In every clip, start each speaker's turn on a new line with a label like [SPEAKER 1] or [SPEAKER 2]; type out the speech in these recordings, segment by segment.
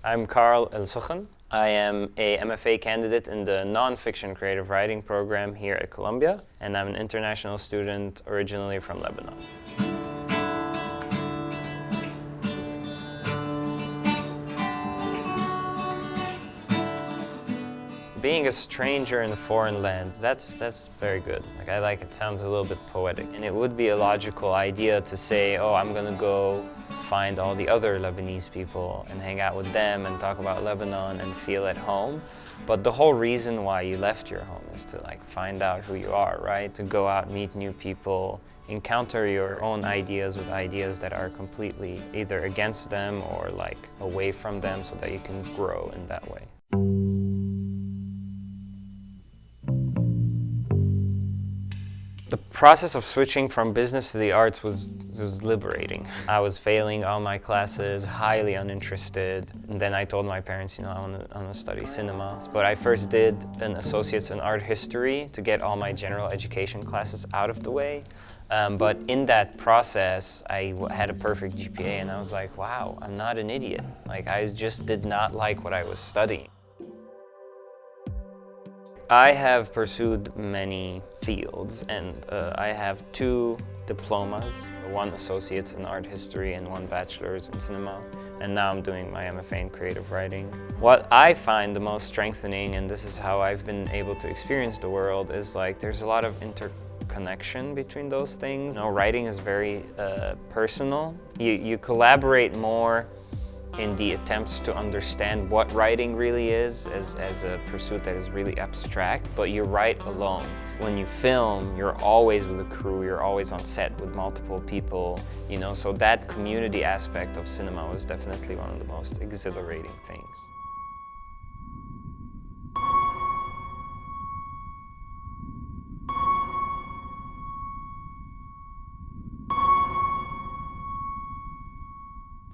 [SPEAKER 1] I'm Karl Sokhn. I am a MFA candidate in the non-fiction creative writing program here at Columbia, and I'm an international student originally from Lebanon. Being a stranger in a foreign land, that's very good. I like it, sounds a little bit poetic. And it would be a logical idea to say, oh, I'm gonna go find all the other Lebanese people and hang out with them and talk about Lebanon and feel at home. But the whole reason why you left your home is to find out who you are, right? To go out, meet new people, encounter your own ideas with ideas that are completely either against them or away from them so that you can grow in that way. The process of switching from business to the arts was liberating. I was failing all my classes, highly uninterested. And then I told my parents, I want to study cinema. But I first did an associate's in art history to get all my general education classes out of the way. But in that process, I had a perfect GPA and I was like, wow, I'm not an idiot. I just did not like what I was studying. I have pursued many fields, and I have 2 diplomas, one associate's in art history and one bachelor's in cinema, and now I'm doing my MFA in creative writing. What I find the most strengthening, and this is how I've been able to experience the world, is there's a lot of interconnection between those things. Writing is very personal. You collaborate more in the attempts to understand what writing really is as a pursuit that is really abstract, but you write alone. When you film, you're always with a crew, you're always on set with multiple people, so that community aspect of cinema was definitely one of the most exhilarating things.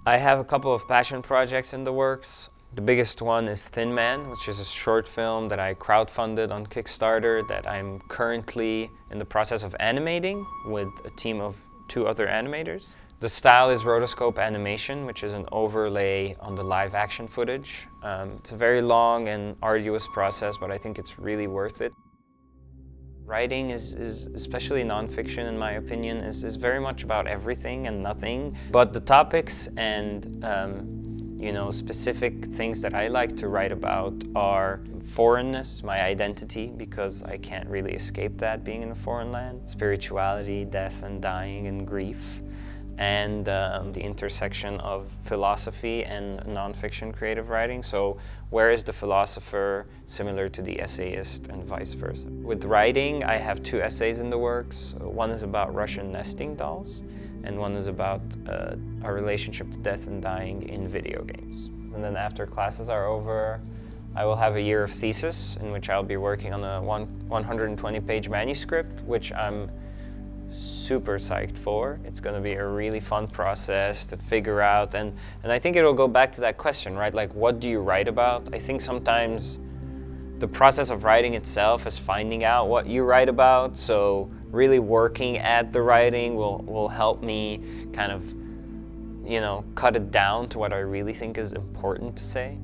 [SPEAKER 1] I have a couple of passion projects in the works. The biggest one is Thin Man, which is a short film that I crowdfunded on Kickstarter that I'm currently in the process of animating with a team of 2 other animators. The style is rotoscope animation, which is an overlay on the live action footage. It's a very long and arduous process, but I think it's really worth it. Writing is especially nonfiction, in my opinion, is very much about everything and nothing. But the topics and specific things that I like to write about are foreignness, my identity, because I can't really escape that being in a foreign land, spirituality, death and dying and grief, and the intersection of philosophy and nonfiction creative writing. So where is the philosopher similar to the essayist and vice versa? With writing, I have 2 essays in the works. One is about Russian nesting dolls, and one is about our relationship to death and dying in video games. And then after classes are over, I will have a year of thesis in which I'll be working on a 120-page manuscript, which I'm super psyched for. It's going to be a really fun process to figure out, and I think it'll go back to that question, right? What do you write about? I think sometimes the process of writing itself is finding out what you write about, so really working at the writing will help me kind of, cut it down to what I really think is important to say.